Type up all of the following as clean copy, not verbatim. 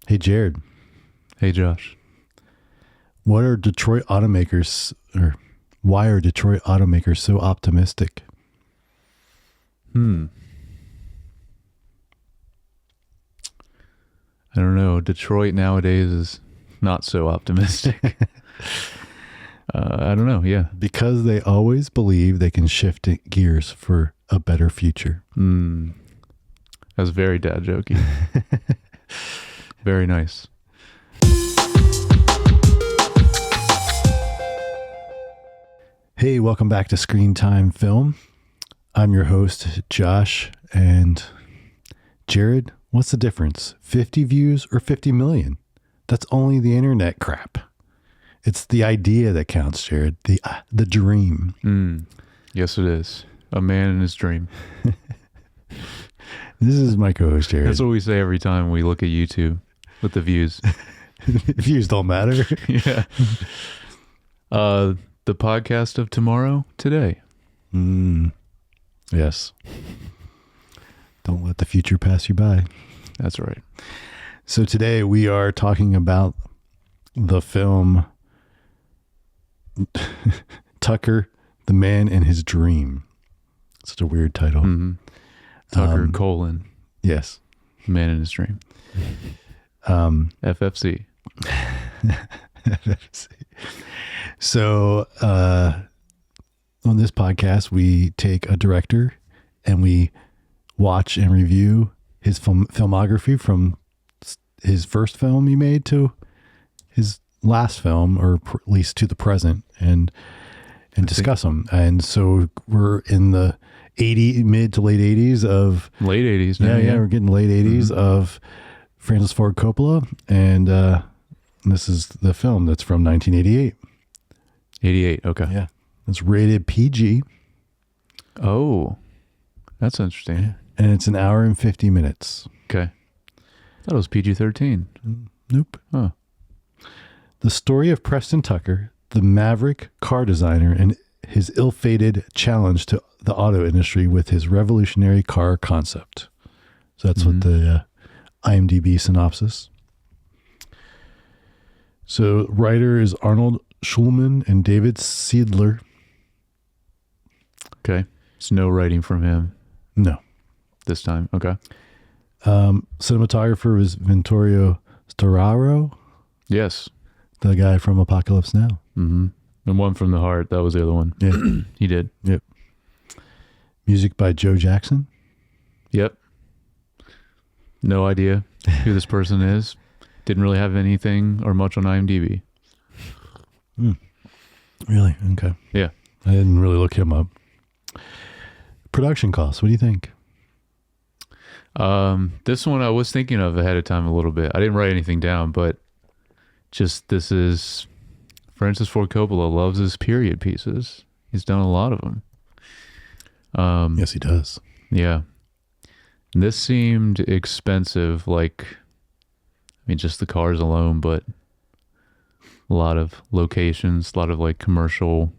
Hey, Jared. Hey, Josh. Why are Detroit automakers so optimistic? I don't know. Detroit nowadays is not so optimistic. I don't know. Yeah. Because they always believe they can shift gears for a better future. That's very dad jokey. Very nice. Hey, welcome back to Screen Time Film. I'm your host, Josh, and Jared, what's the difference? 50 views or 50 million? That's only the internet crap. It's the idea that counts, Jared. The dream. Yes, it is. A man in his dream. This is my co-host, Jared. That's what we say every time we look at YouTube with the views. Views don't matter. Yeah. The podcast of tomorrow, today. Yes. Don't let the future pass you by. That's right. So today we are talking about the film Tucker, the Man in His Dream. Such a weird title. Tucker, colon. Yes. Man in His Dream. FFC. So on this podcast, we take a director and we watch and review his filmography from his first film he made to his last film, or at least to the present, and discuss them. And so we're in the mid to late 80s of... Late 80s now. Yeah, we're getting late 80s of Francis Ford Coppola. And this is the film that's from 1988. 88, okay. Yeah. It's rated PG. Oh, that's interesting. And it's an hour and 50 minutes. Okay. I thought it was PG-13. Nope. Huh. The story of Preston Tucker, the maverick car designer, and his ill-fated challenge to the auto industry with his revolutionary car concept. So that's what the IMDb synopsis. So writer is Arnold Schulman and David Seidler. Okay. It's no writing from him. No. This time. Okay. Cinematographer was Vittorio Storaro. Yes. The guy from Apocalypse Now. And One from the Heart. That was the other one. Yeah. He did. Yep. Music by Joe Jackson. Yep. No idea who this person is. Didn't really have anything or much on IMDb. Really? Okay. Yeah. I didn't really look him up. Production costs. What do you think? This one I was thinking of ahead of time a little bit. I didn't write anything down, but just this is Francis Ford Coppola loves his period pieces. He's done a lot of them. Yes, he does. Yeah. And this seemed expensive, just the cars alone, but a lot of locations, a lot of commercial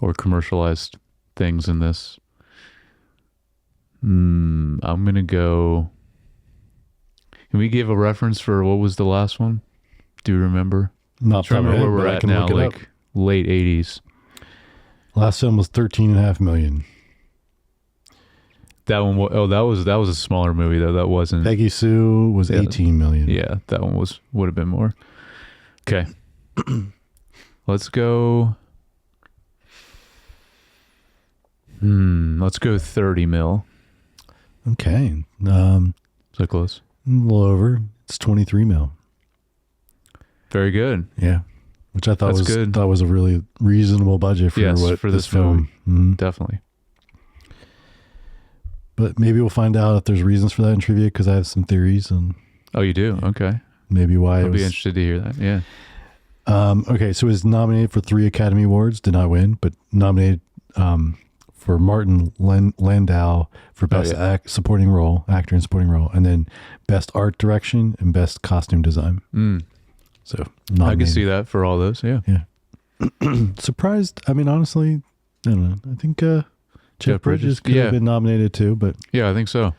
or commercialized things in this. I'm going to go... Can we give a reference for what was the last one? Do you remember? Not trying to remember where we're at now, late 80s. Last film was 13.5 million. That one, that was a smaller movie though. That wasn't. Peggy Sue was 18 million. Yeah, that one would have been more. Okay, let's go. Let's go 30 mil. Okay, So close. a little over. It's 23 mil. Very good. Yeah, which I thought That's was good. That was a really reasonable budget for for this film. Definitely. But maybe we'll find out if there's reasons for that in trivia, because I have some theories on. Oh, you do? Okay. Maybe why. I'd be interested to hear that. Yeah. Okay, so he was nominated for 3 Academy Awards, did not win, but nominated for Martin Landau for Best Supporting Role, Actor in Supporting Role, and then Best Art Direction and Best Costume Design. So nominated. I can see that for all those. Yeah. Yeah. Surprised. I mean, honestly, I don't know. I think Jeff Bridges could have been nominated too, but yeah, I think so.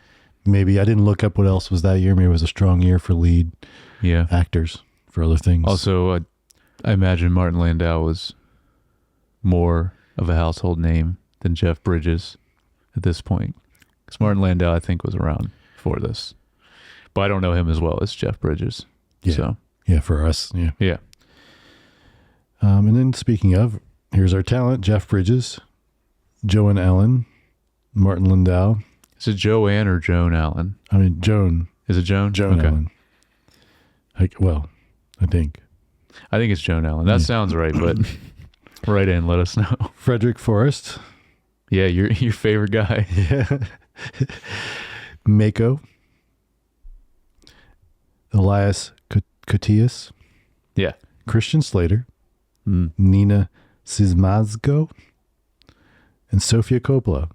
maybe I didn't look up what else was that year. Maybe it was a strong year for lead actors for other things. Also, I imagine Martin Landau was more of a household name than Jeff Bridges at this point. Because Martin Landau, I think, was around for this. But I don't know him as well as Jeff Bridges. Yeah. So. Yeah, for us. Yeah. Yeah. And then speaking of, here's our talent: Jeff Bridges, Joan Allen, Martin Landau. Is it Joanne or Joan Allen? I mean, Joan. Is it Joan? Joan Allen. I think. I think it's Joan Allen. That sounds right, but write in, let us know. Frederick Forrest. Yeah, your favorite guy. Yeah. Mako. Elias Koteas. Yeah. Christian Slater. Nina Sismazgo. And Sofia Coppola.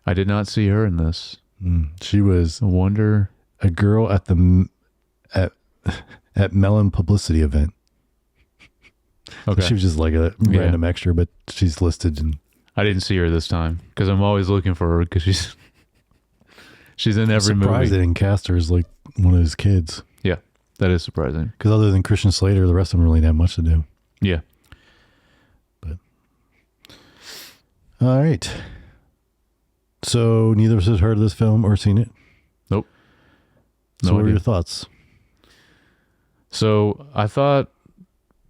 I did not see her in this. She was I wonder a girl at Mellon publicity event. Okay. She was just like a random extra, but she's listed. And I didn't see her this time because I'm always looking for her because she's in every movie. Surprised they didn't cast her as like one of his kids. Yeah, that is surprising. Because other than Christian Slater, the rest of them really didn't have much to do. Yeah. But all right. So neither of us has heard of this film or seen it. Nope. So what are your thoughts? So I thought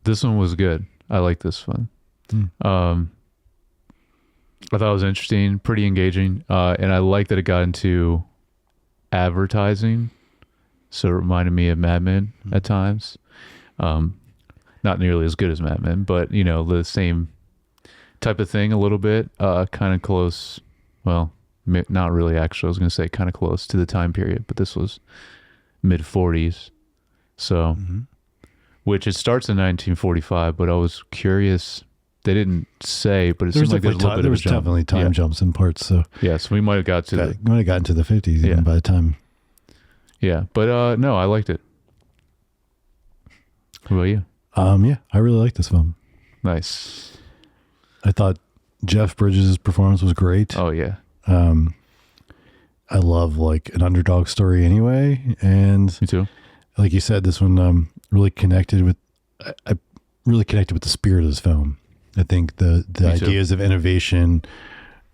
this one was good. I like this one. I thought it was interesting, pretty engaging, and I like that it got into advertising. So it reminded me of Mad Men at times. Not nearly as good as Mad Men, but the same type of thing a little bit. Kind of close. Well, not really. Actually, I was going to say kind of close to the time period, but this was mid 40s. So, which it starts in 1945, but I was curious. They didn't say, but it seemed like there's a little bit of a jump. Definitely time jumps in parts. So so we might have got to the 50s even by the time. Yeah, but no, I liked it. What about you? Yeah, I really liked this film. Nice. I thought Jeff Bridges' performance was great. Oh yeah. I love like an underdog story anyway, and Me too. Like you said, this one really connected with. I really connected with the spirit of this film. I think the ideas of innovation,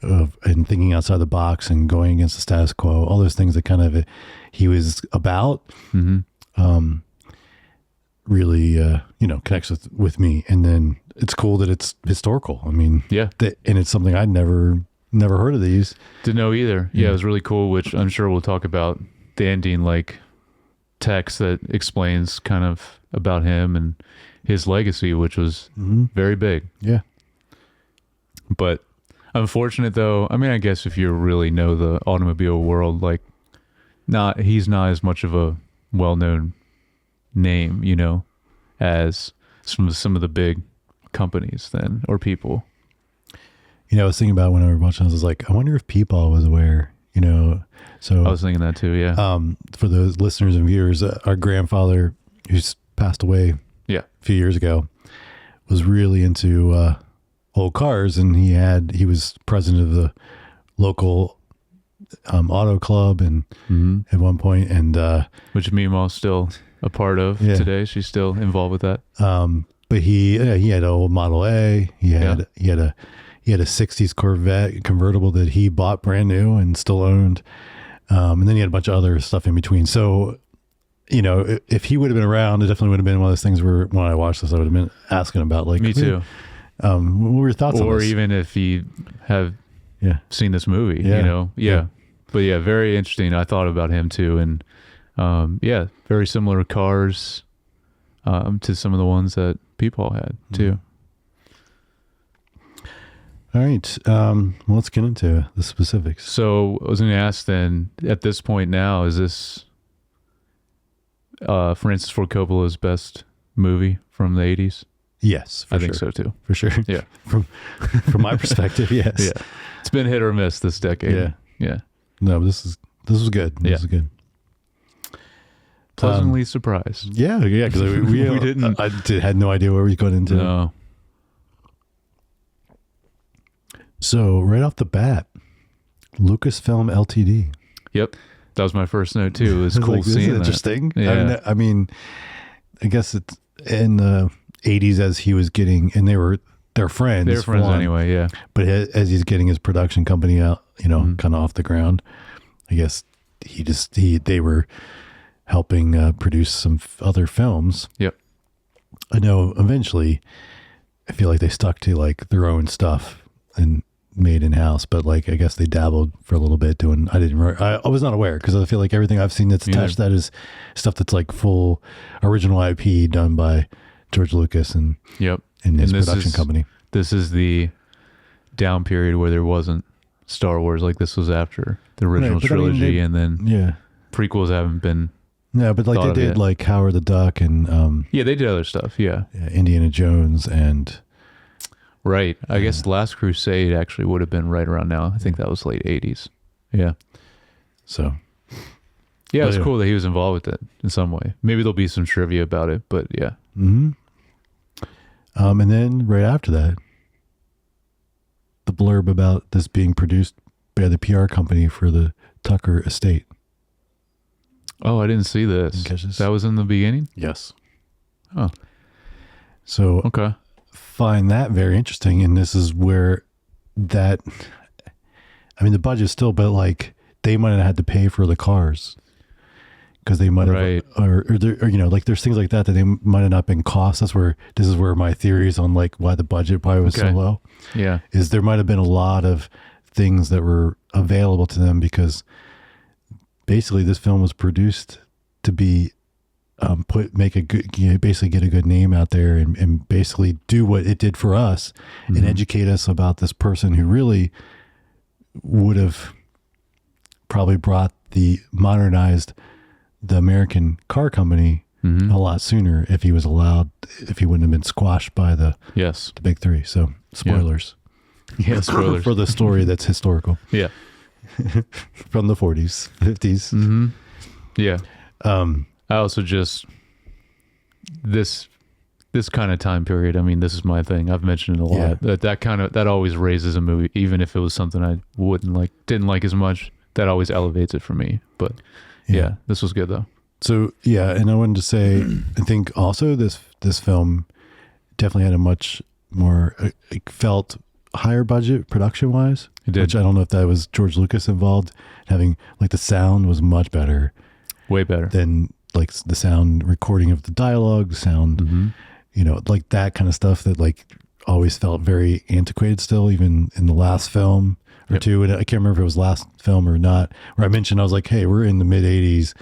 and thinking outside the box and going against the status quo, all those things that kind of he was about, really connects with me. And then it's cool that it's historical. I mean, and it's something I'd never heard of these. Didn't know either. Yeah, it was really cool, which I'm sure we'll talk about the ending, like text that explains kind of about him and his legacy, which was very big. Yeah. But unfortunate though, I mean, I guess if you really know the automobile world, like he's not as much of a well-known name, as some of the big companies then, or people. I was thinking about when I was watching this, I was like, I wonder if Peepaw was aware, so I was thinking that too. Yeah. For those listeners and viewers, our grandfather, who's passed away a few years ago, was really into old cars, and he was president of the local auto club, and at one point, and which Meemaw's still a part of today. She's still involved with that. But he had an old Model A. He had a 60s Corvette convertible that he bought brand new and still owned. And then he had a bunch of other stuff in between. So, if he would have been around, it definitely would have been one of those things where when I watched this, I would have been asking about like, me too. What were your thoughts on this? Or even if he have seen this movie, Yeah. But very interesting. I thought about him too. And, very similar cars, to some of the ones that Peepaw had too. All right. Let's get into the specifics. So I was going to ask then, at this point now, is this Francis Ford Coppola's best movie from the 80s? Yes, I think so too. For sure. Yeah. From my perspective, yes. Yeah. It's been hit or miss this decade. Yeah. Yeah. No, this was good. This is good. Pleasantly surprised. Yeah, because we didn't. I had no idea where we were going into. No. So right off the bat, Lucasfilm Ltd. Yep. That was my first note too. It was cool like, seeing that. Interesting. Yeah. I mean, I guess it's in the 80s as he was getting, and they're friends. They're friends anyway, yeah. But as he's getting his production company out, kind of off the ground, I guess they were helping produce some other films. Yep. I know eventually I feel like they stuck to like their own stuff and made in-house, but like I guess they dabbled for a little bit doing, I was not aware because I feel like everything I've seen that's attached to that is stuff that's like full original IP done by George Lucas and his production company. This is the down period where there wasn't Star Wars. Like this was after the original trilogy, and then prequels haven't been. Yeah, but like they did like Howard the Duck and they did other stuff. Yeah, Indiana Jones and right. I guess Last Crusade actually would have been right around now. I think that was late 80s. Yeah. So. Yeah, it's cool that he was involved with it in some way. Maybe there'll be some trivia about it, but yeah. Mm-hmm. And then right after that, the blurb about this being produced by the PR company for the Tucker estate. Oh, I didn't see this. That was in the beginning? Yes. Oh. So okay. Find that very interesting. And this is where the budget's still, but like they might have had to pay for the cars. Because they might have, or like there's things like that they might have not been cost. This is where my theories on like why the budget probably was so low. Yeah, is there might have been a lot of things that were available to them because basically this film was produced to be basically get a good name out there and basically do what it did for us and educate us about this person who really would have probably brought modernized the American car company a lot sooner if he wouldn't have been squashed by the big three. So spoilers. Yeah, spoilers. For the story that's historical. Yeah. From the 40s, 50s. Mm-hmm. Yeah. I also this kind of time period, I mean, this is my thing. I've mentioned it a lot. That always raises a movie, even if it was something I didn't like as much, that always elevates it for me. But yeah, this was good though. So and I wanted to say, I think also this film definitely had a much more felt higher budget production wise. It did. Which I don't know if that was George Lucas involved, having like the sound was much better, way better than like the sound recording of the dialogue, sound, like that kind of stuff that like always felt very antiquated still, even in the last film. Or two, and I can't remember if it was last film or not, where I mentioned, I was like, hey, we're in the mid 80s.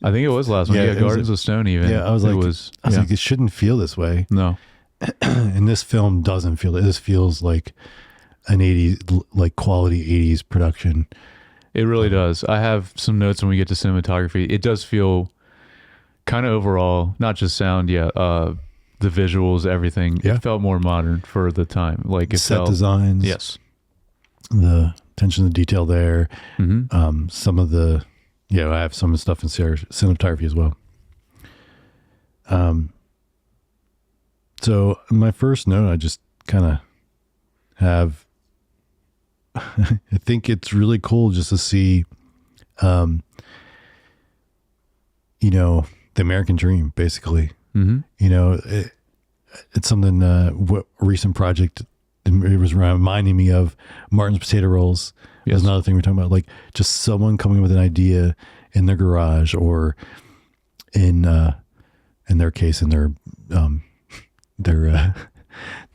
I think it was last one. Yeah, Gardens of Stone even. Yeah, I was like, it shouldn't feel this way. No. And this film doesn't feel it. This feels like an 80s, like quality 80s production. It really does. I have some notes when we get to cinematography. It does feel kind of overall, not just sound, the visuals, everything. It felt more modern for the time. Like it set designs. Yes. The attention to detail there. Some of the, I have some of the stuff in cinematography as well. So my first note, I just kind of have, I think it's really cool just to see, the American dream, basically. It's something, what recent project, it was reminding me of Martin's Potato Rolls. Yes. That's another thing we're talking about, like just someone coming with an idea in their garage or in their case, in their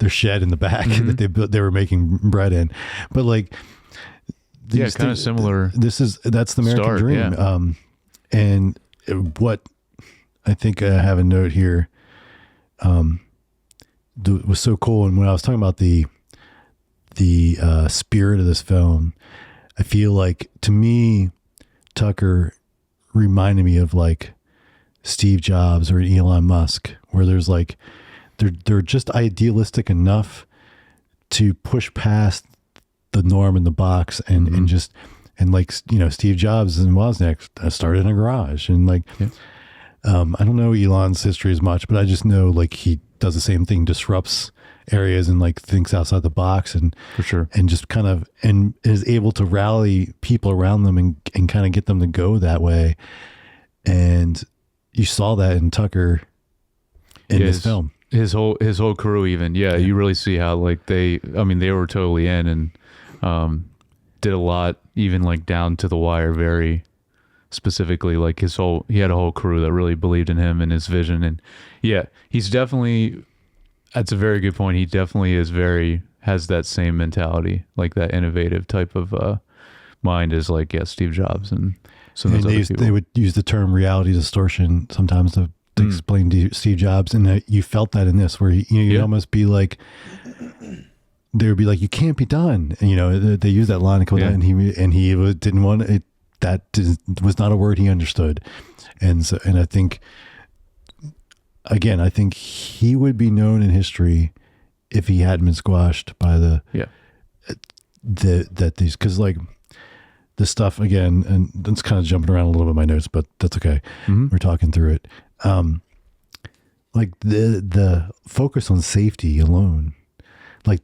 shed in the back that they were making bread in. But like, kind of similar. That's the American dream. Yeah. And what I think I have a note here, was so cool. And when I was talking about the spirit of this film, I feel like to me, Tucker reminded me of like Steve Jobs or Elon Musk, where there's like, they're just idealistic enough to push past the norm in the box and like, Steve Jobs and Wozniak started in a garage and like, I don't know Elon's history as much, but I just know like he does the same thing, disrupts areas and like thinks outside the box and For sure. and just kind of and is able to rally people around them and kind of get them to go that way. And you saw that in Tucker in this film. His whole crew even. Yeah, you really see how like they were totally in and did a lot, even like down to the wire, very specifically. Like he had a whole crew that really believed in him and his vision. And yeah, he's definitely, that's a very good point. He definitely has that same mentality, like that innovative type of mind as like, Steve Jobs and some of those other people. They would use the term reality distortion sometimes to explain to Steve Jobs. And you felt that in this, where you'd almost be like, they would be like, you can't be done. And, they use that line a couple times, and he didn't want it. That was not a word he understood. And so, and I think, again, I think he would be known in history if he hadn't been squashed by because like this stuff again, and it's kind of jumping around a little bit in my notes, but that's okay. We're talking through it. Like the focus on safety alone, like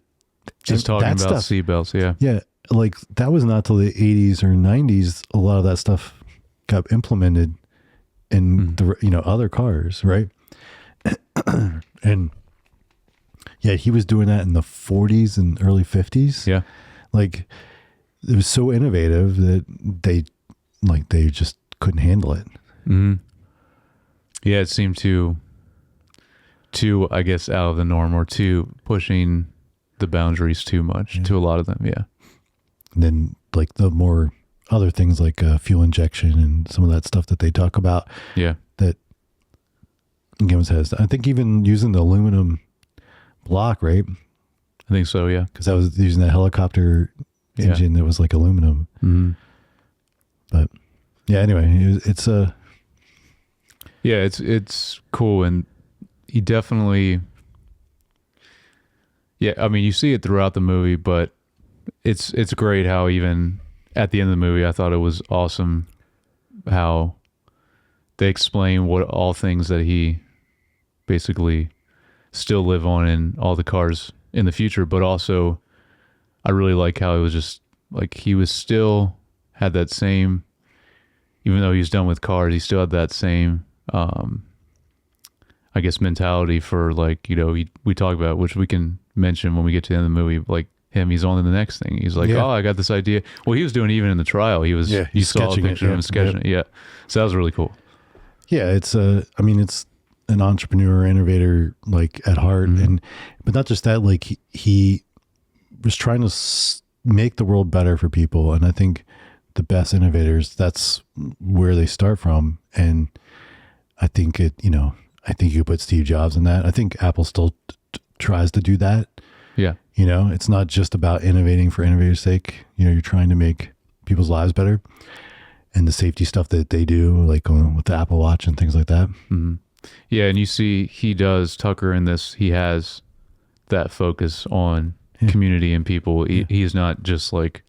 just talking about seatbelts. Yeah. Like that was not till the 80s or 90s. A lot of that stuff got implemented in the, other cars. Right. And yeah, he was doing that in the 40s and early 50s. Yeah. Like it was so innovative that they just couldn't handle it. Yeah. It seemed too, I guess, out of the norm, or too pushing the boundaries too much to a lot of them. Yeah. And then like the more other things like fuel injection and some of that stuff that they talk about. Yeah. That again has, I think even using the aluminum block, right? I think so. Yeah. Because I was using that helicopter engine that was like aluminum. But yeah, anyway, it's cool. And he definitely, you see it throughout the movie, but it's great how even at the end of the movie, I thought it was awesome how they explain what all things that he basically still live on in all the cars in the future. But also I really like how it was just like, he was still had that same, even though he's done with cars, he still had that same, I guess, mentality for like, we talk about, which we can mention when we get to the end of the movie, like him, he's on to the next thing. He's like, I got this idea. Well, he was doing even in the trial. He was, you saw a picture of him sketching it. Yeah. So that was really cool. Yeah. It's it's an entrepreneur, innovator, like at heart. But not just that, like he was trying to make the world better for people. And I think the best innovators, that's where they start from. And I think I think you put Steve Jobs in that. I think Apple still tries to do that. Yeah. It's not just about innovating for innovator's sake. You're trying to make people's lives better, and the safety stuff that they do, like with the Apple Watch and things like that. Yeah. And you see, Tucker in this, he has that focus on community and people. He's not just like,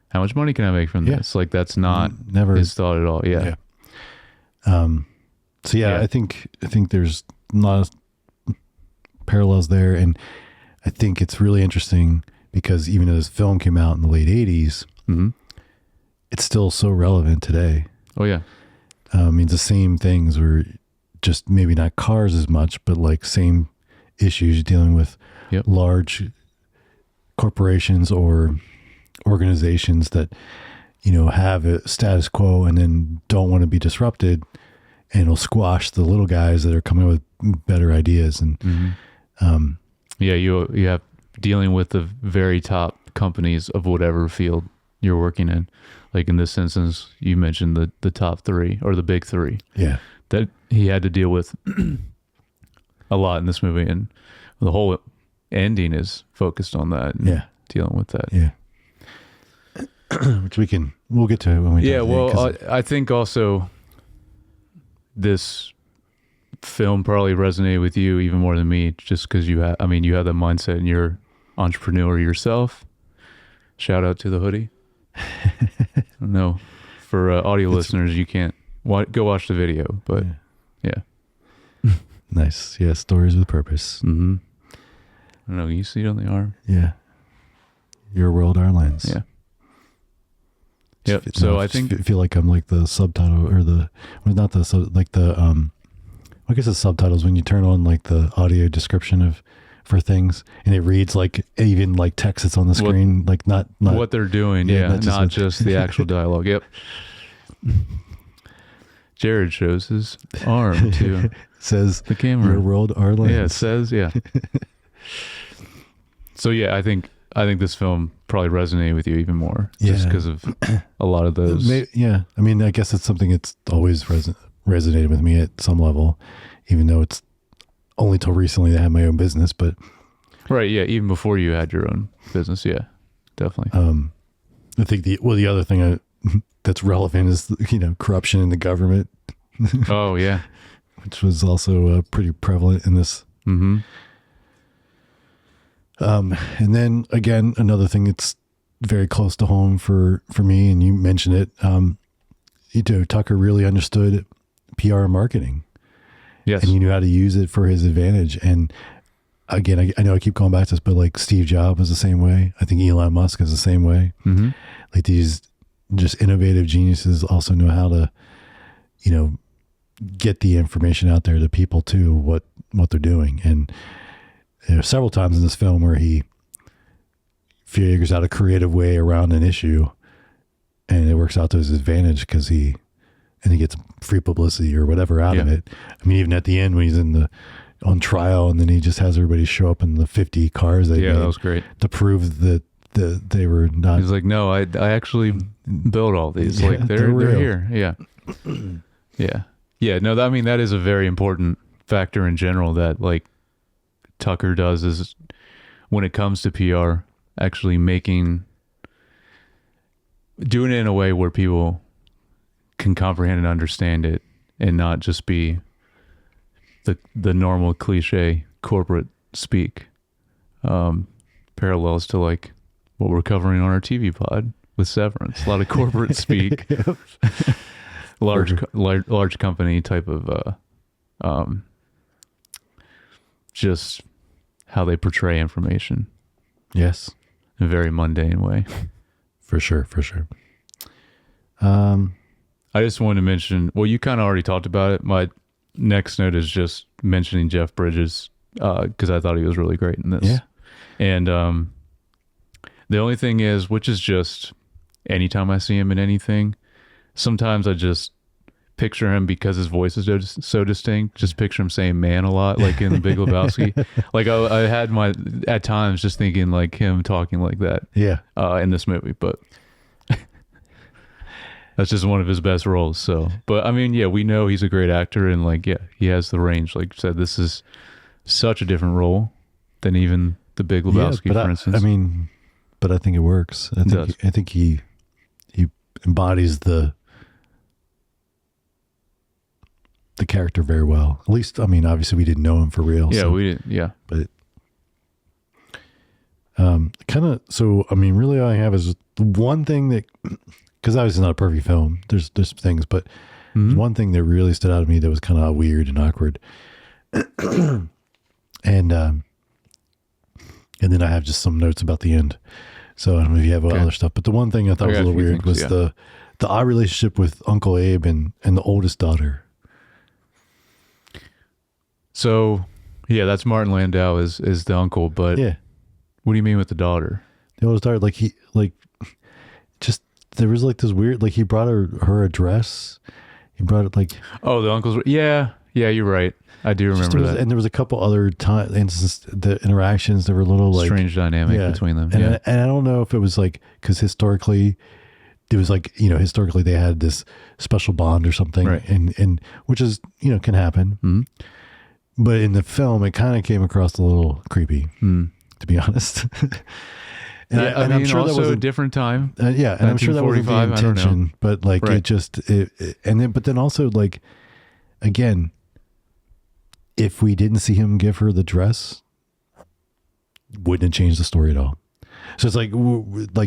how much money can I make from this? Like that's not never his thought at all. Yeah. So I think there's a lot of parallels there, and I think it's really interesting because even though this film came out in the late 80s, it's still so relevant today. Oh yeah. The same things were just maybe not cars as much, but like same issues dealing with large corporations or organizations that, have a status quo and then don't want to be disrupted, and it'll squash the little guys that are coming up with better ideas. And, you have dealing with the very top companies of whatever field you're working in. Like in this instance, you mentioned the top three or the big three. Yeah. That he had to deal with a lot in this movie, and the whole ending is focused on that. And dealing with that. Yeah. Which we'll get to when we talk. Well, I think also this film probably resonated with you even more than me, just because you have that mindset and you're entrepreneur yourself. Shout out to the hoodie. No, for audio listeners, you can't go watch the video, but yeah. Nice. Yeah. Stories with purpose. No, you see it on the arm. Yeah. Your World Airlines. Yeah. Yep. So I think feel like I'm like the subtitle or not the like the I guess the subtitles when you turn on like the audio description for things and it reads like even like text that's on the screen, like not what they're doing. Yeah. Not just the actual dialogue. Yep. Jared shows his arm to says the camera. Your World Airlines. Yeah, it says, yeah. So yeah, I think this film probably resonated with you even more, just because of a lot of those. Yeah, I mean, I guess it's something that's always resonated with me at some level, even though it's only till recently that I had my own business. But right, yeah, even before you had your own business, yeah, definitely. I think the other thing that's relevant is corruption in the government. Oh yeah, which was also pretty prevalent in this. Mm-hmm. And then again, another thing that's very close to home for me, and you mentioned it, Tucker really understood PR and marketing. Yes. And he knew how to use it for his advantage. And again, I know I keep going back to this, but like Steve Jobs was the same way. I think Elon Musk is the same way. Mm-hmm. Like these just innovative geniuses also know how to, get the information out there to people too, what they're doing. And there are several times in this film where he figures out a creative way around an issue and it works out to his advantage because he gets free publicity or whatever out of it. I mean, even at the end when he's on trial and then he just has everybody show up in the 50 cars they made that was great to prove that they were not. He's like, no, I actually built all these. Like they're here. Yeah. Yeah. Yeah. No, I mean, that is a very important factor in general that like Tucker does is when it comes to PR, actually doing it in a way where people can comprehend and understand it and not just be the normal cliche corporate speak. Parallels to like what we're covering on our TV pod with Severance. A lot of corporate speak. large company type of just how they portray information. Yes. In a very mundane way. For sure. I just wanted to mention, well, you kind of already talked about it. My next note is just mentioning Jeff Bridges because I thought he was really great in this. Yeah. And the only thing is, which is just anytime I see him in anything, sometimes I just picture him because his voice is so distinct. Just picture him saying "man" a lot, like in The Big Lebowski. Like I had at times just thinking like him talking like that. Yeah. In this movie, but that's just one of his best roles. So, but I mean, yeah, we know he's a great actor, and like, yeah, he has the range. Like you said, this is such a different role than even The Big Lebowski, for instance. I mean, but I think it works. I think he embodies the character very well. At least, I mean, obviously we didn't know him for real. Yeah, so, we didn't. Yeah, but so I mean, really, all I have is one thing that, because obviously it's not a perfect film. There's things, but there's one thing that really stood out to me that was kind of weird and awkward, and then I have just some notes about the end. So I don't know if you have other stuff, but the one thing I thought was a little weird was the odd relationship with Uncle Abe and the oldest daughter. So, yeah, that's Martin Landau is the uncle, but what do you mean with the daughter? The oldest daughter, there was like this weird, like he brought her a dress. He brought it like... Oh, the uncle's... Yeah, you're right. I do remember that. And there was a couple other instances, the interactions, there were a little like... Strange dynamic between them. And I don't know if it was like, because historically, it was like, historically they had this special bond or something. Right. And which is, can happen. Mm-hmm. But in the film, it kind of came across a little creepy, to be honest. And I'm sure that was a different time. And I'm sure that was the intention. But like but then also like, again, if we didn't see him give her the dress, wouldn't have changed the story at all. So it's like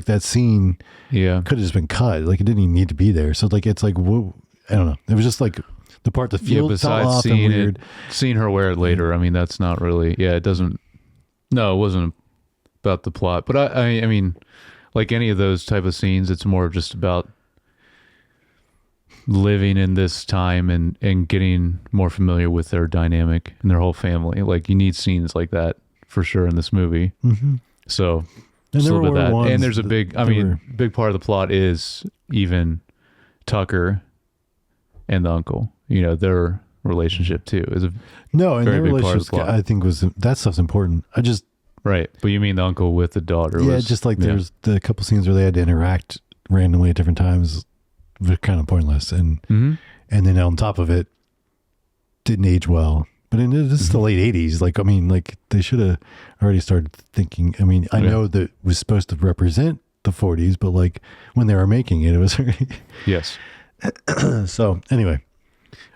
that scene could have just been cut. Like it didn't even need to be there. So like it's like, whoa, I don't know. It was just like the part that feels besides off and weird. Seeing her wear it later, I mean, that's not really, it doesn't No, it wasn't about the plot, but I mean, like any of those type of scenes, it's more just about living in this time and getting more familiar with their dynamic and their whole family. Like you need scenes like that for sure in this movie. Mm-hmm. So And just a there little bit were of that. ones And there's a that- big, I there mean, were- big part of the plot is even Tucker and the uncle. You know, their relationship too is a No, and very their big part of the relationships, plot. I think, was that stuff's important. I just right. But you mean the uncle with the daughter? yeah, was, just like yeah. there's the couple scenes where they had to interact randomly at different times were kind of pointless, and Mhm. then on top of it, didn't age well. But this is the late '80s. Like I mean, like they should have already started thinking. I mean, I Yeah. know that it was supposed to represent the '40s, but like when they were making it, it was already Yes. so. Anyway,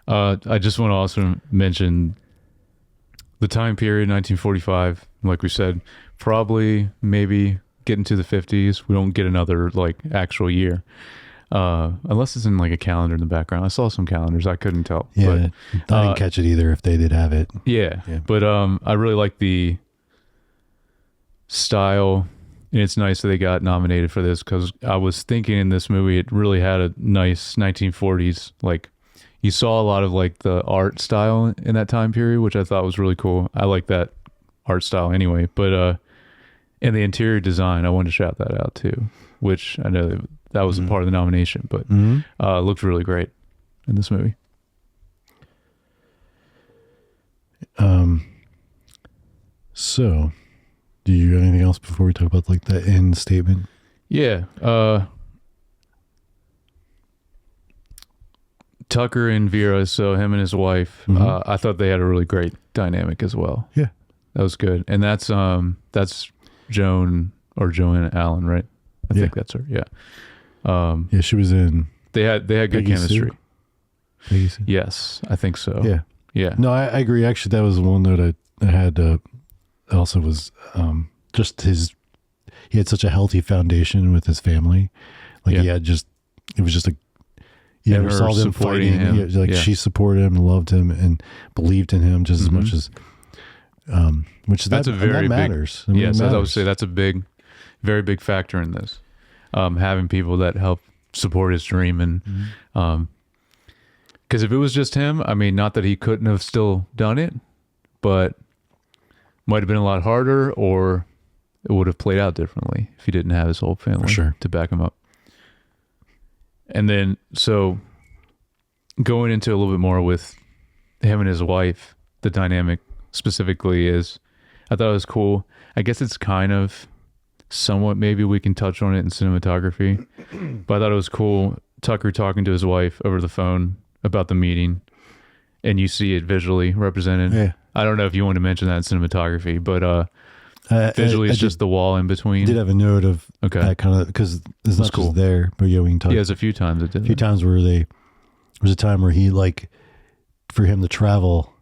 I just want to also mention the time period, 1945. Like we said, probably maybe get into the 50s. We don't get another like actual year, unless it's in like a calendar in the background. I saw some calendars. I couldn't tell. yeah, But, I didn't catch it either. If they did have it, yeah. Yeah. But I really like the style. And it's nice that they got nominated for this because I was thinking in this movie it really had a nice 1940s, like you saw a lot of like the art style in that time period, which I thought was really cool. I like that art style anyway. But and the interior design, I wanted to shout that out too, which I know that was a part of the nomination, but it looked really great in this movie. So, do you have anything else before we talk about like the end statement? Yeah. Tucker and Vera, so him and his wife, I thought they had a really great dynamic as well. Yeah. That was good. And that's Joan or Joanna Allen, right? I think that's her. Yeah. Yeah, she was in They had good Peggy chemistry. Sue? Peggy Sue? Yes, I think so. Yeah. Yeah. No, I agree. Actually, that was one note I had also was just he had such a healthy foundation with his family. Like he had it was just you And never her saw them supporting fighting. him. Like Yeah. she supported him and loved him and believed in him just as much as, That's a very that matters. I mean, yes, it as I would matters. say, that's a very big factor in this. Having people that help support his dream and because if it was just him, I mean, not that he couldn't have still done it, but might have been a lot harder, or it would have played out differently if he didn't have his whole family to back him up. And then, so going into a little bit more with him and his wife, the dynamic specifically is, I thought it was cool. I guess it's kind of somewhat, maybe we can touch on it in cinematography, but I thought it was cool. Tucker talking to his wife over the phone about the meeting, and you see it visually represented. Yeah. I don't know if you want to mention that in cinematography, but visually it's just the wall in between. I did have a note of that kind of, because it's not cool. just there, but yeah, we can talk. Yeah, there's a few times it did. A few times where there was a time where he like, for him to travel.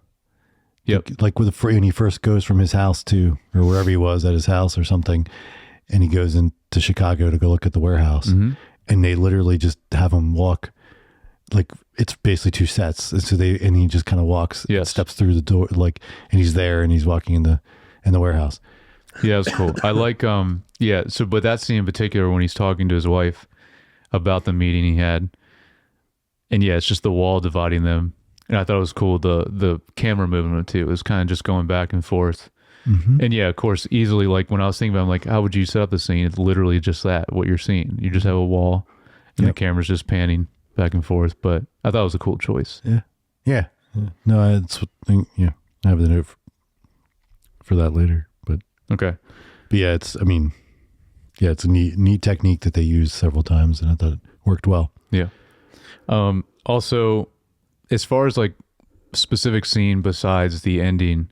Yep. Like when he first goes from his house to, or wherever he was at his house or something, and he goes into Chicago to go look at the warehouse, and they literally just have him walk, like it's basically two sets, and so he just kind of walks, steps through the door, like, and he's there and he's walking in the warehouse. Yeah, it was cool. I like so but that scene in particular when he's talking to his wife about the meeting he had, and it's just the wall dividing them. And I thought it was cool, the camera movement too. It was kind of just going back and forth. And of course, easily, like when I was thinking about it, I'm like, how would you set up the scene? It's literally just that, what you're seeing. You just have a wall and the camera's just panning back and forth. But I thought it was a cool choice. Yeah. No, I have the note for that later. But okay. But it's a neat technique that they used several times, and I thought it worked well. Yeah. Also, as far as like specific scene besides the ending,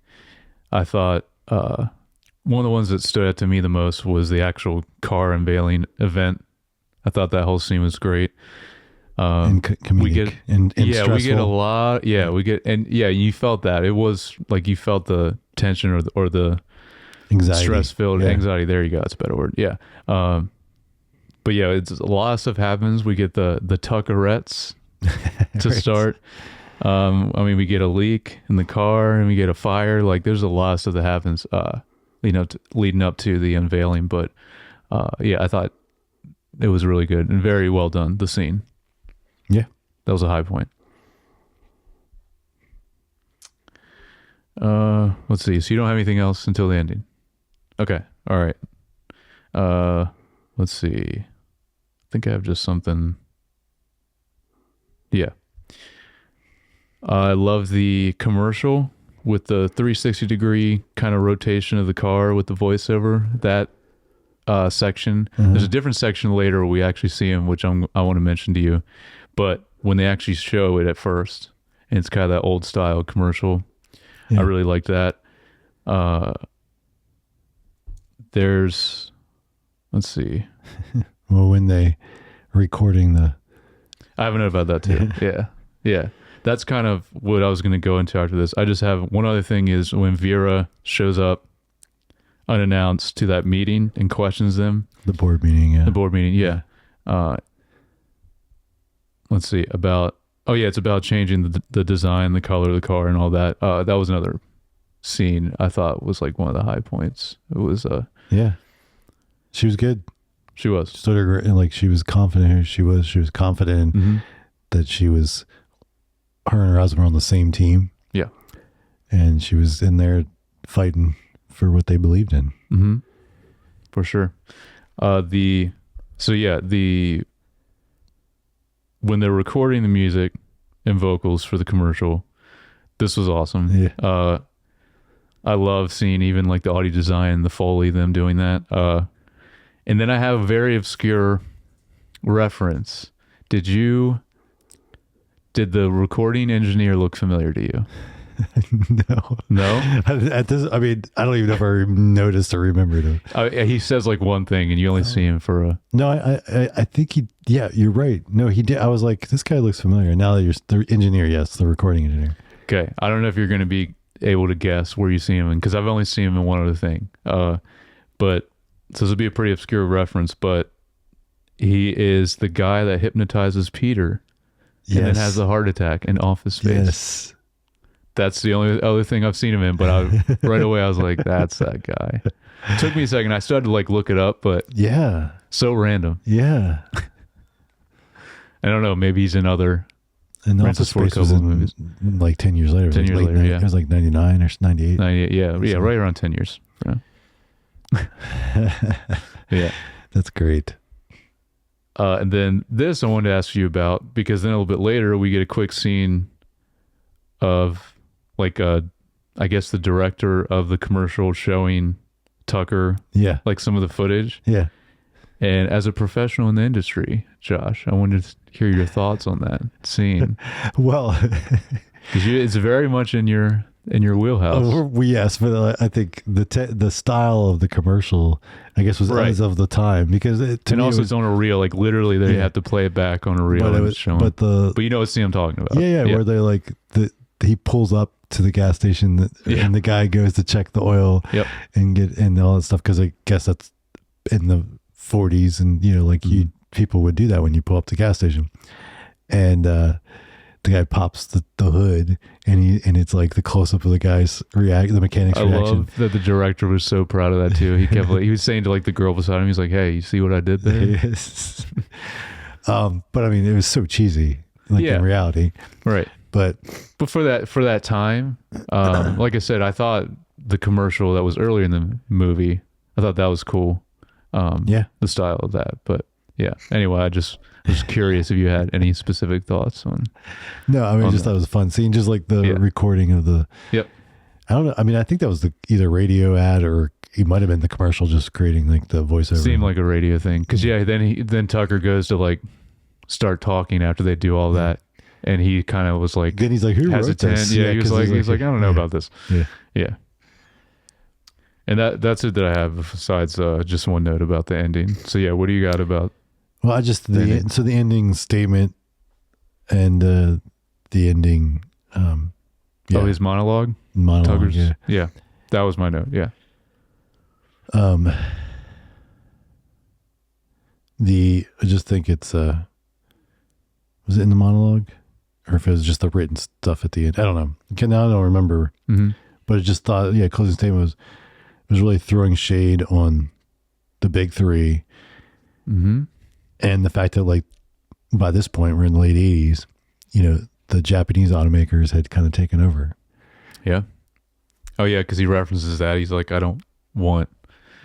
I thought one of the ones that stood out to me the most was the actual car unveiling event. I thought that whole scene was great. And comedic and stressful. We get a lot. You felt that. It was like you felt the tension or the anxiety, stress-filled anxiety. There you go. That's a better word. Yeah. But it's a lot of stuff happens. We get the Tuckerettes to start. We get a leak in the car and we get a fire. Like there's a lot of stuff that happens. leading up to the unveiling. But I thought it was really good and very well done. The scene, Yeah. that was a high point. Let's see. So you don't have anything else until the ending? Okay. All right. Let's see. I think I have just something. Yeah. I love the commercial with the 360-degree kind of rotation of the car with the voiceover. That section. Mm-hmm. There's a different section later where we actually see him, which I want to mention to you. But when they actually show it at first, and it's kind of that old style commercial, I really like that. Let's see. Well, when they recording the... I have a note about that too. Yeah. That's kind of what I was going to go into after this. I just have one other thing is when Vera shows up unannounced to that meeting and questions them. The board meeting, yeah. The board meeting, yeah. Let's see, it's about changing the design, the color of the car and all that. That was another scene I thought was like one of the high points. It was... Yeah. She was good. She was. Sort of like she was confident who she was. She was confident that her and her husband were on the same team. Yeah. And she was in there fighting for what they believed in. Mm-hmm. For sure. When they're recording the music and vocals for the commercial, this was awesome. Yeah. I love seeing even like the audio design, the Foley, them doing that. And then I have a very obscure reference. Did the recording engineer look familiar to you? No? At this, I mean, I don't even know if I noticed or remembered him. He says like one thing and you only see him for a... No, I think you're right. No, he did. I was like, this guy looks familiar. Now that you're the engineer, yes, the recording engineer. Okay. I don't know if you're going to be able to guess where you see him in, because I've only seen him in one other thing. But so this would be a pretty obscure reference, but he is the guy that hypnotizes Peter and then has a heart attack in Office Space. Yes. That's the only other thing I've seen him in, but right away I was like, that's that guy. It took me a second. I started to like look it up, but yeah, so random. Yeah. I don't know. Maybe he's in other and Francis Ford Coppola movies. Like 10 years later. 10 years later, yeah. It was like 99 or 98. 98, yeah, right around 10 years. Yeah. That's great. And then this I wanted to ask you about, because then a little bit later we get a quick scene of like I guess the director of the commercial showing Tucker like some of the footage. Yeah. And as a professional in the industry, Josh, I wanted to hear your thoughts on that scene. Well, because it's very much in your wheelhouse. Yes, but I think the style of the commercial, I guess, was as of the time, because it's on a reel. Like literally, they have to play it back on a reel. But you know what scene I'm talking about? Yeah. Where they like he pulls up to the gas station and the guy goes to check the oil and all that stuff, because I guess that's in the 40s, and people would do that when you pull up to the gas station, and the guy pops the hood and it's like the close up of the guy's the mechanic's reaction. I love that the director was so proud of that too. He kept he was saying to like the girl beside him, he's like, "Hey, you see what I did there?" Yes. But I mean, it was so cheesy, in reality, right? But for that time, like I said, I thought the commercial that was earlier in the movie, I thought that was cool. The style of that, but anyway, I just was curious if you had any specific thoughts on. No, I mean, I just thought it was a fun scene, just like the recording of the. Yep. I don't know. I mean, I think that was either radio ad or it might have been the commercial, just creating like the voiceover. Seemed like a radio thing, because then Tucker goes to like start talking after they do all that, and he kind of was like, then he's like, "Who wrote this?" Yeah, he was like, "I don't know about this." Yeah. And that's it that I have, besides just one note about the ending. So what do you got about? Well, I just the ending statement and the ending. His monologue. Tucker's, yeah, that was my note. Yeah. I just think it's was it in the monologue, or if it was just the written stuff at the end? I don't know. Now I don't remember. Mm-hmm. But I just thought, closing statement was was really throwing shade on the big three. Mm-hmm. And the fact that, like, by this point, we're in the late 80s, you know, the Japanese automakers had kind of taken over. Yeah. Oh, yeah, because he references that. He's like, I don't want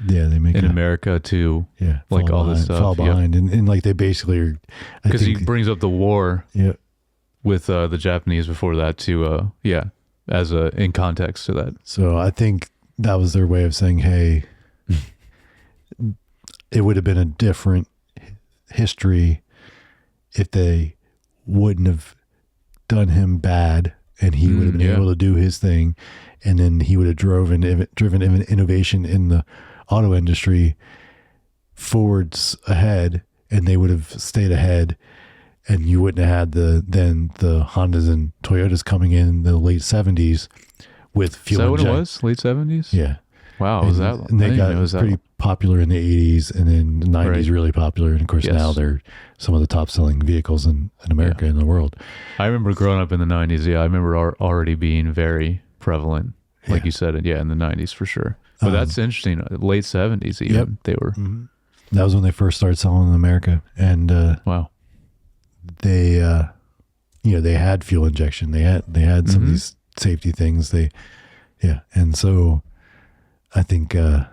they make in America to like all this stuff. Fall behind. And like they basically are. Because he brings up the war Yeah. with the Japanese before that to, as in context to that. So I think that was their way of saying, hey, it would have been a different history if they wouldn't have done him bad and he would have been able to do his thing. And then he would have driven innovation in the auto industry forwards ahead, and they would have stayed ahead. And you wouldn't have had the Hondas and Toyotas coming in the late 70s with fuel. Is that what it was? Late 70s? Yeah. Wow. And, Was that? and they got pretty popular in the 80s, and then the 90s really popular. And of course, now they're some of the top selling vehicles in America and the world. I remember growing up in the 90s. Yeah. I remember already being very prevalent, like you said, in the 90s for sure. But that's interesting. Late 70s even, they were. Mm-hmm. That was when they first started selling in America. And wow. They, they had fuel injection. They had some of these safety things. And so I think, so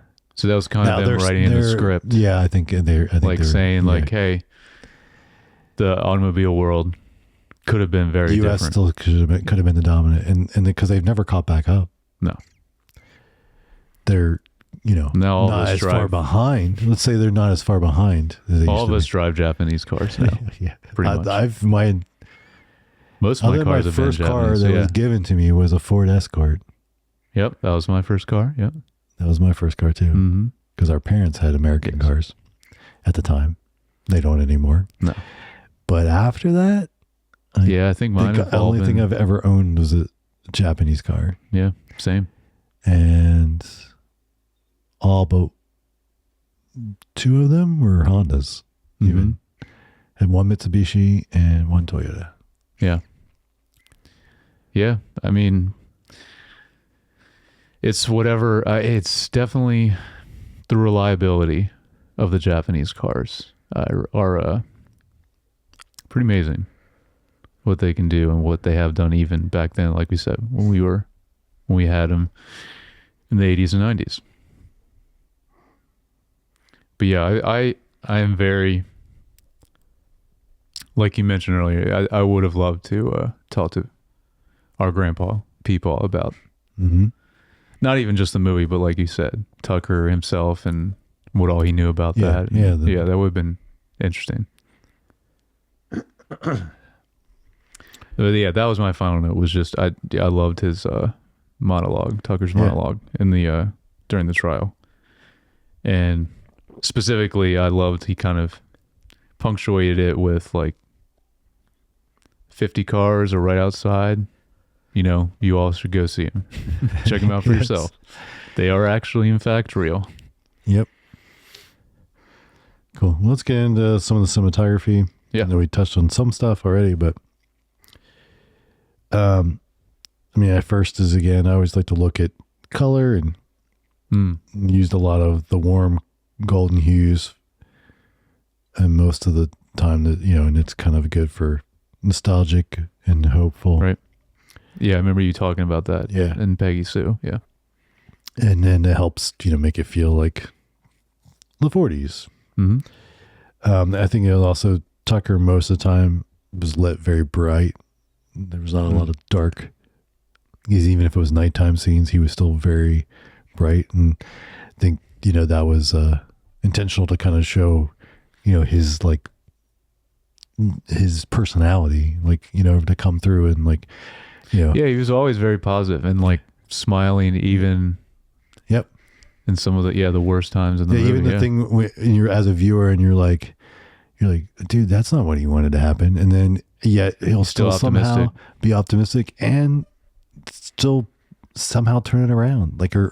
that was kind of them writing in the script. Yeah, I think they're saying like, hey, the automobile world could have been very U.S. different. still could have been the dominant, and because they've never caught back up. No, they're not as far behind. Let's say they're not as far behind. As all of us drive Japanese cars now. Yeah, pretty much. Most of my cars have been Japanese. My first car that was given to me was a Ford Escort. Yep, that was my first car. Yep, that was my first car too. Because our parents had American cars at the time. They don't anymore. No, but after that, I think mine. The only thing I've ever owned was a Japanese car. Yeah, same. And all but two of them were Hondas. Even had one Mitsubishi and one Toyota. Yeah. Yeah, I mean, it's whatever. It's definitely the reliability of the Japanese cars are pretty amazing. What they can do and what they have done even back then, like we said, when we had them in the 80s and 90s. But yeah, I am very, like you mentioned earlier, I would have loved to talk to our grandpa Peepaw about not even just the movie, but like you said, Tucker himself and what all he knew about that. Yeah, that would have been interesting. But yeah, that was my final note. Was just I loved his monologue, Tucker's monologue in the during the trial, and specifically, I loved he kind of punctuated it with like 50 cars are right outside. You all should go see them. Check them out for yourself. They are actually, in fact, real. Yep. Cool. Well, let's get into some of the cinematography. Yeah. I know we touched on some stuff already, but at first is, again, I always like to look at color and used a lot of the warm golden hues, and most of the time that, and it's kind of good for nostalgic and hopeful. Right. Yeah. I remember you talking about that. Yeah. And Peggy Sue. Yeah. And then it helps, make it feel like the 40s. I think it was also Tucker most of the time was lit very bright. There was not a lot of dark. Because even if it was nighttime scenes, he was still very bright. And I think, that was intentional to kind of show, his like his personality, like, to come through and like, Yeah, he was always very positive and like smiling even. Yep. In some of the worst times in the movie. Even the thing when you're as a viewer and you're like, dude, that's not what he wanted to happen. And then yet he'll still somehow be optimistic and still somehow turn it around, like or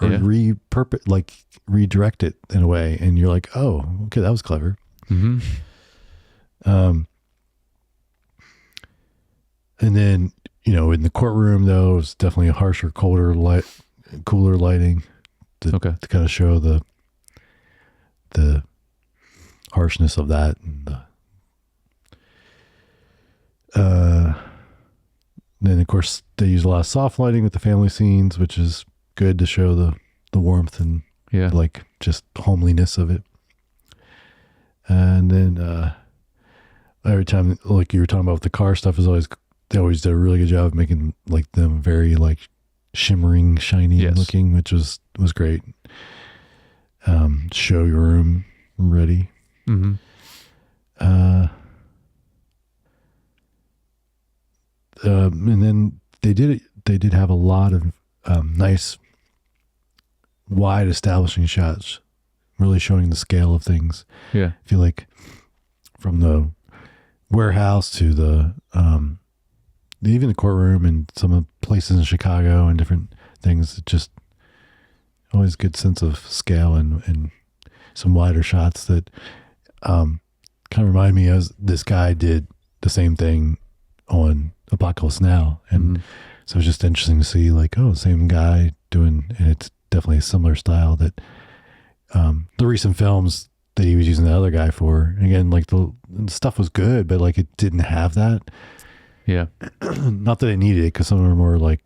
redirect it in a way. And you're like, oh, okay, that was clever. And then, in the courtroom though, it was definitely a harsher, cooler lighting. to Okay. kind of show the harshness of that. And then of course they use a lot of soft lighting with the family scenes, which is good to show the warmth and Yeah. like just homeliness of it. And then every time, like you were talking about with the car stuff, they always did a really good job of making like them very like shimmering, shiny Yes. looking, which was great. Show your room ready. Mm-hmm. And then they did have a lot of nice wide establishing shots, really showing the scale of things. Yeah. I feel like from the warehouse to the even the courtroom and some of the places in Chicago and different things, it just always good sense of scale and some wider shots that kind of remind me as this guy did the same thing on Apocalypse Now. And so it's just interesting to see like, oh, same guy doing, and it's definitely a similar style that the recent films that he was using the other guy for. Again, like the stuff was good, but like it didn't have that. Yeah. Not that it needed it, because some of them were like,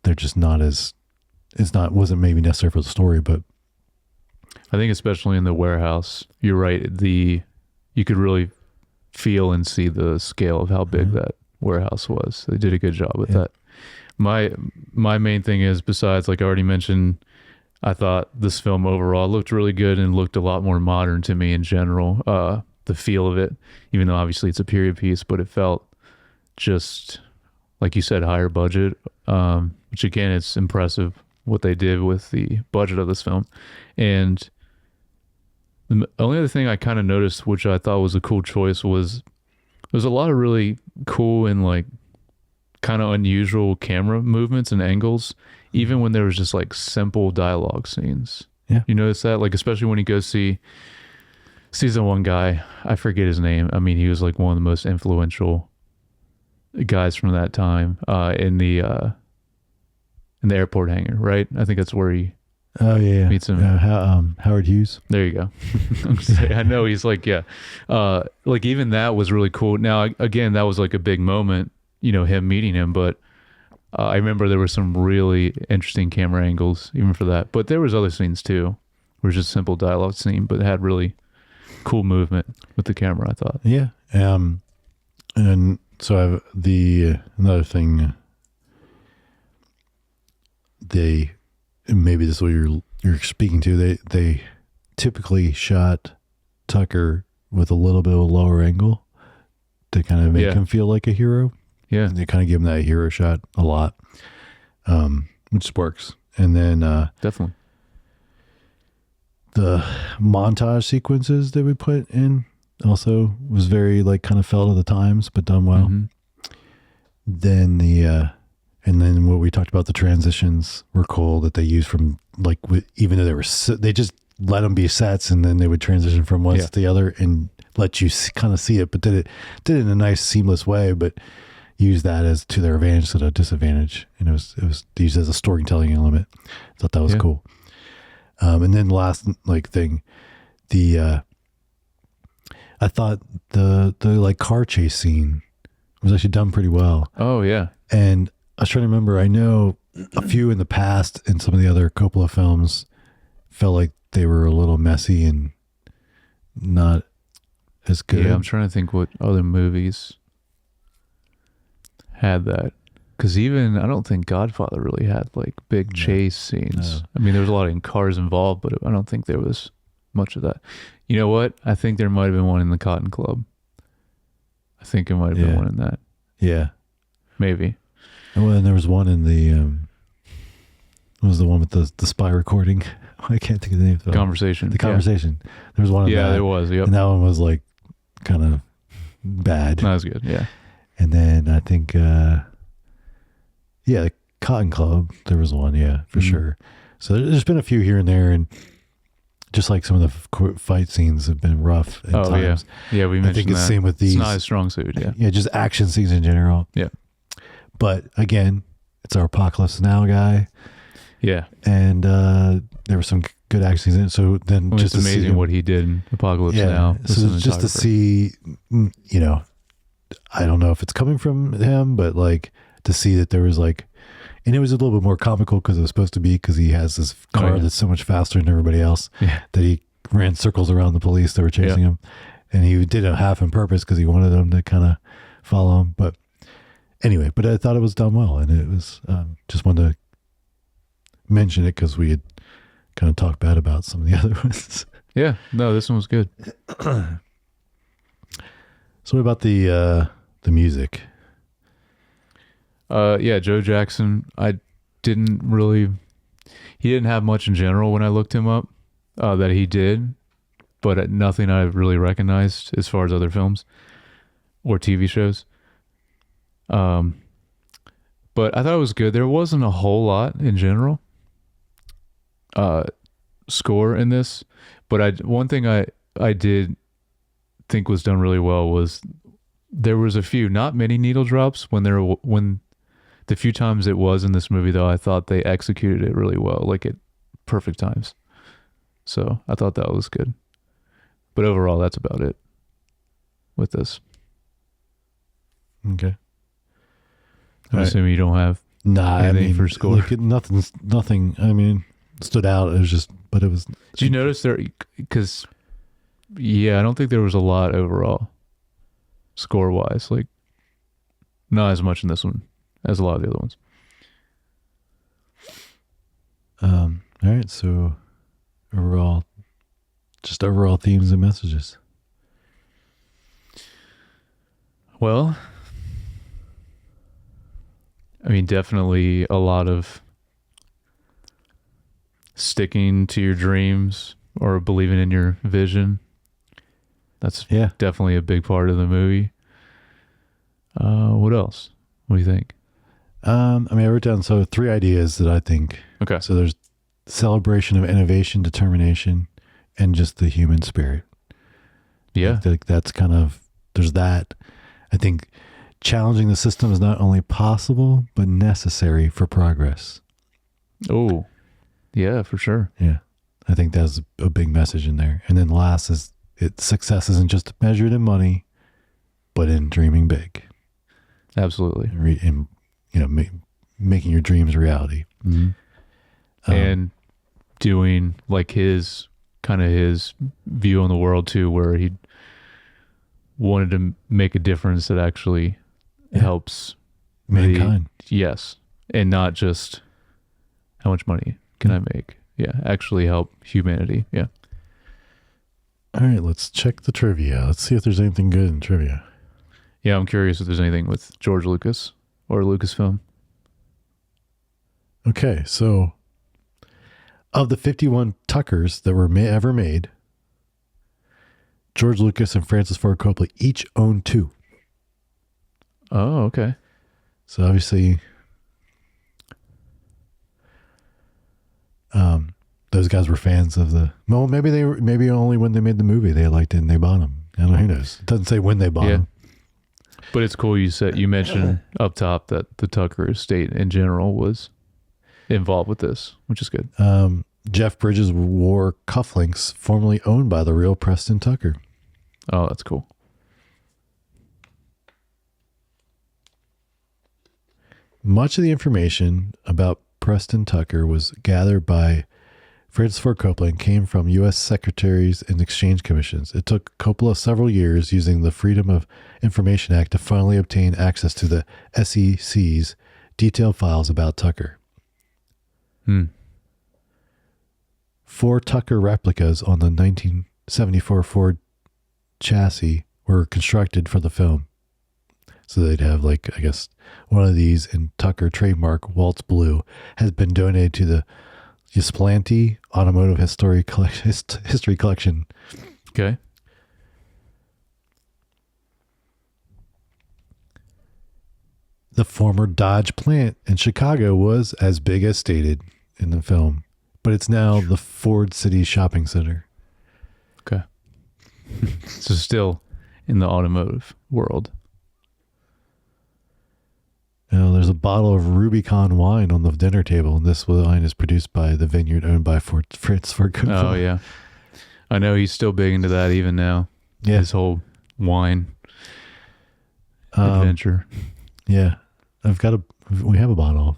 they're just not as, wasn't maybe necessary for the story, but I think especially in the warehouse, you're right. You could really feel and see the scale of how big that warehouse was. They did a good job with that. My main thing is, besides, like I already mentioned, I thought this film overall looked really good and looked a lot more modern to me in general. The feel of it, even though obviously it's a period piece, but it felt just, like you said, higher budget, which again, it's impressive what they did with the budget of this film. And the only other thing I kind of noticed, which I thought was a cool choice, was there's a lot of really cool and like kind of unusual camera movements and angles, even when there was just like simple dialogue scenes. Yeah. You notice that? Like, especially when he goes sees the one guy, I forget his name. I mean, he was like one of the most influential guys from that time, in the airport hangar, right? I think that's where he meets him. Howard Hughes. There you go. I know he's like, yeah. Like even that was really cool. Now, again, that was like a big moment, him meeting him, but I remember there were some really interesting camera angles even for that. But there was other scenes too, where it was just a simple dialogue scene, but it had really cool movement with the camera, I thought. Yeah. And so I have another thing, maybe this is what you're speaking to. They typically shot Tucker with a little bit of a lower angle to kind of make him feel like a hero. Yeah. And they kind of give him that hero shot a lot, which works. And then Definitely. the montage sequences that we put in also was very like kind of felt of the times, but done well. Mm-hmm. Then and then what we talked about, the transitions were cool that they used from like, even though they just let them be sets, and then they would transition from one to the other and let you kind of see it, but did it in a nice seamless way, but use that as to their advantage instead of disadvantage. And it was used as a storytelling element. I thought that was cool. And then the last like thing, I thought the like car chase scene was actually done pretty well. Oh yeah. And I was trying to remember, I know a few in the past in some of the other Coppola films felt like they were a little messy and not as good. Yeah, I'm trying to think what other movies had that. Because even, I don't think Godfather really had like big chase scenes. No. I mean, there was a lot of cars involved, but I don't think there was much of that. You know what? I think there might have been one in the Cotton Club. I think it might have been one in that. Yeah. Maybe. Well, and there was one in the, what was the one with the spy recording? I can't think of the name of the Conversation. The Conversation. Yeah. There was one of that. Yeah, there was. Yep. And that one was like kind of bad. Not as good. Yeah. And then I think, the Cotton Club, there was one, for sure. So there's been a few here and there, and just like some of the fight scenes have been rough at times. Yeah, we mentioned I think it's that. the same with these. It's not a strong suit, Yeah, just action scenes in general. Yeah. But again, it's our Apocalypse Now guy. Yeah. And there were some good action scenes in it. So then It's amazing what he did in Apocalypse Now. The So just to see, you know, I don't know if it's coming from him, but like to see that there was like, and it was a little bit more comical because it was supposed to be, because he has this car that's so much faster than everybody else that he ran circles around the police that were chasing him. And he did it half on purpose because he wanted them to kind of follow him. But anyway, but I thought it was done well. And it was, just wanted to mention it because we had kind of talked bad about some of the other ones. Yeah. No, this one was good. So what about the music? Yeah, Joe Jackson, he didn't have much in general when I looked him up that he did, but nothing I really recognized as far as other films or TV shows. But I thought it was good. There wasn't a whole lot in general score in this, but one thing I did think was done really well was there was a few, not many needle drops when the few times it was in this movie, though. I thought they executed it really well, like at perfect times. So I thought that was good. But overall, that's about it with this. Okay. I'm assuming you don't have anything for score. Look, nothing. I mean, stood out. It was just, but it was. Did you notice there? Because I don't think there was a lot overall, score wise. Like, not as much in this one as a lot of the other ones. All right. So overall themes and messages. Well, I mean, definitely a lot of sticking to your dreams or believing in your vision. That's definitely a big part of the movie. What else? What do you think? I mean, I wrote down 3 ideas that I think. Okay. So there's celebration of innovation, determination, and just the human spirit. Yeah. I think that's kind of, there's that. I think challenging the system is not only possible, but necessary for progress. Oh, yeah, for sure. Yeah. I think that's a big message in there. And then last is success isn't just measured in money, but in dreaming big. Absolutely. In, making your dreams a reality. Mm-hmm. And doing like his view on the world too, where he wanted to make a difference that actually helps mankind. Yes. And not just how much money can I make? Yeah. Actually help humanity. Yeah. All right. Let's check the trivia. Let's see if there's anything good in trivia. Yeah. I'm curious if there's anything with George Lucas or Lucasfilm. Okay. So of the 51 Tuckers that were ever made, George Lucas and Francis Ford Coppola each own 2. Oh, okay. So obviously, those guys were fans of the. Well, maybe only when they made the movie they liked it and they bought them. I don't know. Who knows? It doesn't say when they bought them. But it's cool. You mentioned up top that the Tucker estate in general was involved with this, which is good. Jeff Bridges wore cufflinks formerly owned by the real Preston Tucker. Oh, that's cool. Much of the information about Preston Tucker was gathered by Francis Ford Coppola and came from U.S. Secretaries and Exchange Commissions. It took Coppola several years using the Freedom of Information Act to finally obtain access to the SEC's detailed files about Tucker. 4 Tucker replicas on the 1974 Ford chassis were constructed for the film. So they'd have, like, I guess, one of these in Tucker trademark Waltz Blue has been donated to the Ysplanti Automotive History Collection. Okay. The former Dodge plant in Chicago was as big as stated in the film, but it's now the Ford City Shopping Center. Okay. So still in the automotive world. There's a bottle of Rubicon wine on the dinner table, and this wine is produced by the vineyard owned by Francis Ford Coppola. Oh yeah, I know he's still big into that even now. Yeah. His whole wine adventure. Yeah, we have a bottle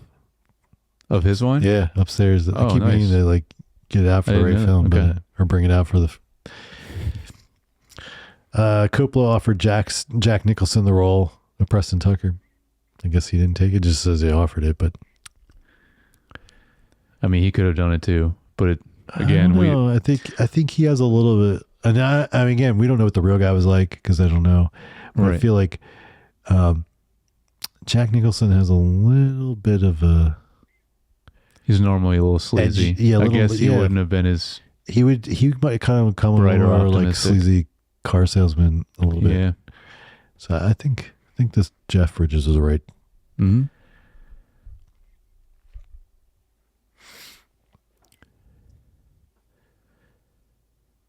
Of his wine. Yeah, upstairs. I keep meaning to like get it out for the right film, Okay. or bring it out for the. Coppola offered Jack Nicholson the role of Preston Tucker. I guess he didn't take it. Just says he offered it, but I mean, he could have done it too, but I think he has a little bit. And I mean, again, we don't know what the real guy was like because I don't know. But Right. I feel like Jack Nicholson has a little bit of a. He's normally a little sleazy. Edge, yeah, I guess he wouldn't have been as. He might kind of come Bright or over like optimistic. sleazy car salesman a little bit. Yeah. So I think this Jeff Bridges is right. Mm-hmm.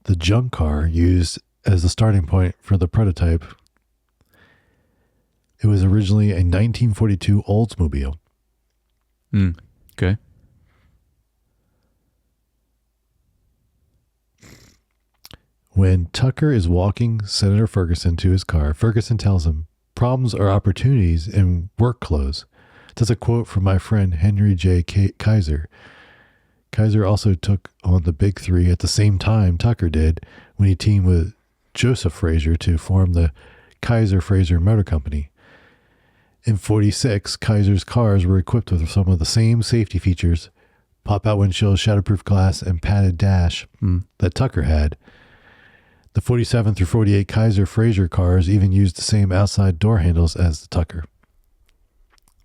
The junk car used as the starting point for the prototype. It was originally a 1942 Oldsmobile. Okay. When Tucker is walking Senator Ferguson to his car, Ferguson tells him, "Problems are opportunities in work clothes." That's a quote from my friend Henry J. Kaiser. Kaiser also took on the Big Three at the same time Tucker did when he teamed with Joseph Fraser to form the Kaiser-Fraser Motor Company. In 46, Kaiser's cars were equipped with some of the same safety features, pop-out windshields, shatterproof glass, and padded dash that Tucker had. The 47 through 48 Kaiser-Fraser cars even used the same outside door handles as the Tucker.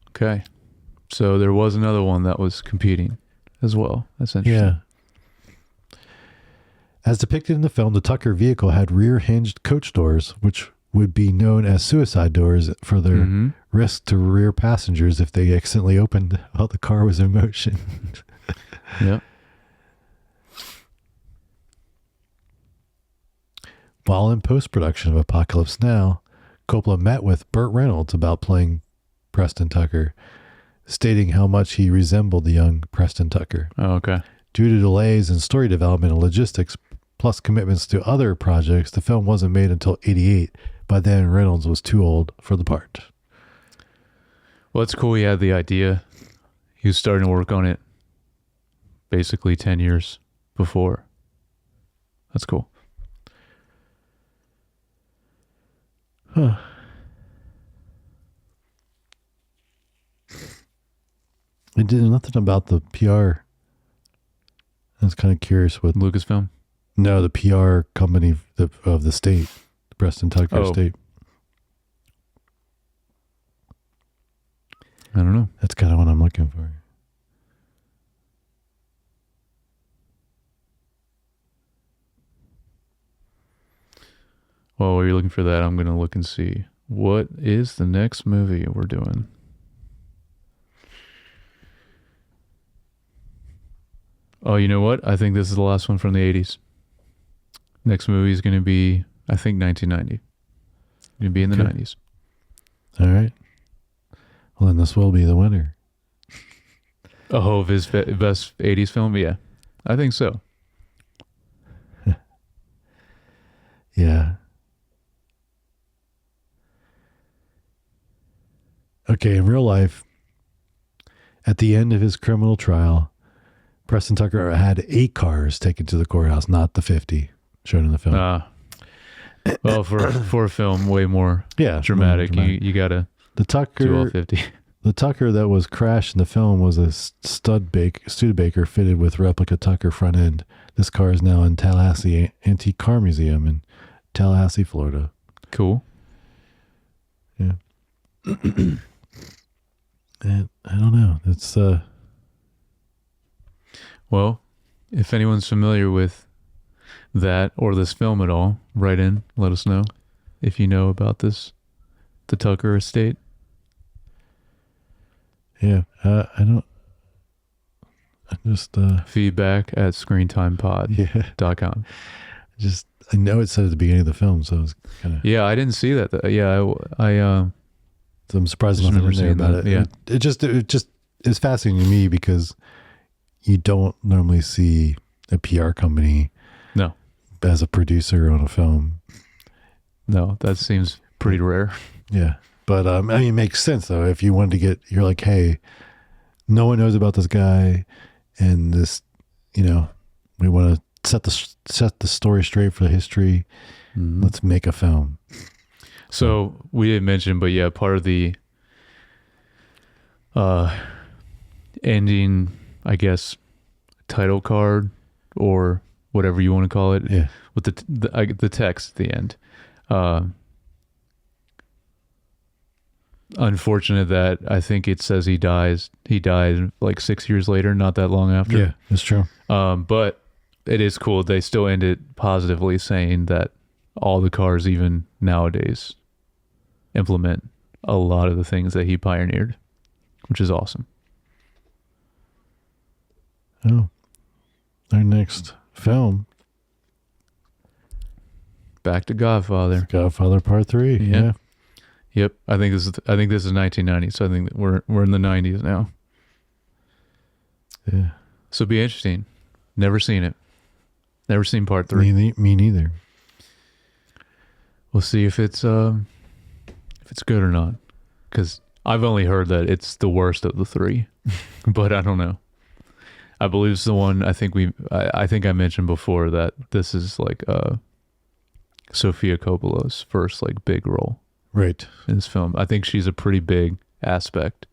Okay. So there was another one that was competing as well. That's interesting. Yeah. As depicted in the film, the Tucker vehicle had rear-hinged coach doors, which would be known as suicide doors for their risk to rear passengers if they accidentally opened while the car was in motion. Yep. While in post-production of Apocalypse Now, Coppola met with Burt Reynolds about playing Preston Tucker, stating how much he resembled the young Preston Tucker. Oh, okay. Due to delays in story development and logistics, plus commitments to other projects, the film wasn't made until 88. By then, Reynolds was too old for the part. Well, it's cool he had the idea. He was starting to work on it basically 10 years before. That's cool. Huh. It did nothing about the PR. I was kind of curious what. Lucasfilm? No, the PR company of the state, the Preston Tucker state. I don't know. That's kind of what I'm looking for. Well, while you're looking for that, I'm going to look and see what is the next movie we're doing. Oh, you know what? I think this is the last one from the 80s. Next movie is going to be, I think, 1990. Going to be in the 90s. All right. Well, then this will be the winner. Oh, of his best 80s film? Yeah, I think so. Yeah. Okay, in real life, at the end of his criminal trial, Preston Tucker had 8 cars taken to the courthouse, not the 50 shown in the film. Well, for a film, way more dramatic. You got to do all 50. The Tucker that was crashed in the film was a Studebaker fitted with replica Tucker front end. This car is now in Tallahassee Antique Car Museum in Tallahassee, Florida. Cool. Yeah. And I don't know. It's well, if anyone's familiar with that or this film at all, write in, let us know if you know about the Tucker estate. Yeah, I don't. I just feedback at screentimepod.com. I know it said at the beginning of the film, so it's kind of. Yeah, I didn't see that. Yeah, I So I'm surprised Just nothing remember in there seeing about that, it. It just is fascinating to me because you don't normally see a PR company No, as a producer on a film. no, that seems pretty rare. Yeah. But I mean, it makes sense though. If you wanted to you're like, hey, no one knows about this guy, and this, we want to set the story straight for the history. Mm-hmm. Let's make a film. So we didn't mention, but yeah, part of the ending, I guess, title card or whatever you want to call it, Yeah. with the text at the end. Unfortunate that I think it says he died like 6 years later, not that long after. Yeah, that's true. But it is cool. They still end it positively, saying that all the cars, even nowadays, implement a lot of the things that he pioneered, which is awesome. Oh, our next film, Back to Godfather. Godfather Part 3. Yeah. Yep. I think this is 1990. So I think that we're in the 90s now. Yeah. So it'd be interesting. Never seen it. Never seen Part 3. Me neither. We'll see if it's good or not. Because I've only heard that it's the worst of the three, but I don't know. I believe it's the one. I think I mentioned before that this is like Sofia Coppola's first like big role Right. in this film. I think she's a pretty big aspect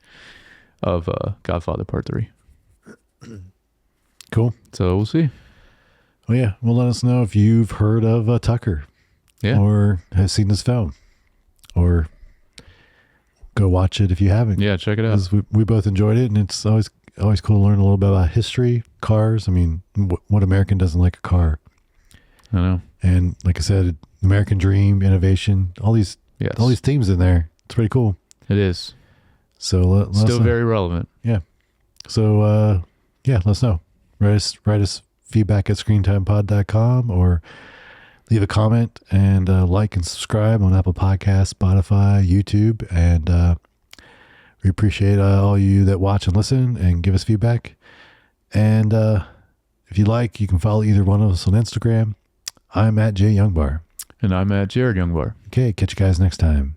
of Godfather Part 3. Cool. So we'll see. Well, yeah. Well, let us know if you've heard of Tucker. Yeah. Or have seen this film. Or go watch it if you haven't. Yeah, check it out. 'Cause we both enjoyed it, and it's always cool to learn a little bit about history, cars. I mean, what American doesn't like a car? I know. And like I said, American dream, innovation, all these themes in there. It's pretty cool. It is. So let us Still know. very relevant. Yeah. So let us know. Write us feedback at screentimepod.com or leave a comment and like and subscribe on Apple Podcasts, Spotify, YouTube, and we appreciate all you that watch and listen and give us feedback. And if you like, you can follow either one of us on Instagram. I'm at Jay Youngbar. And I'm at Jared Youngbar. Okay, catch you guys next time.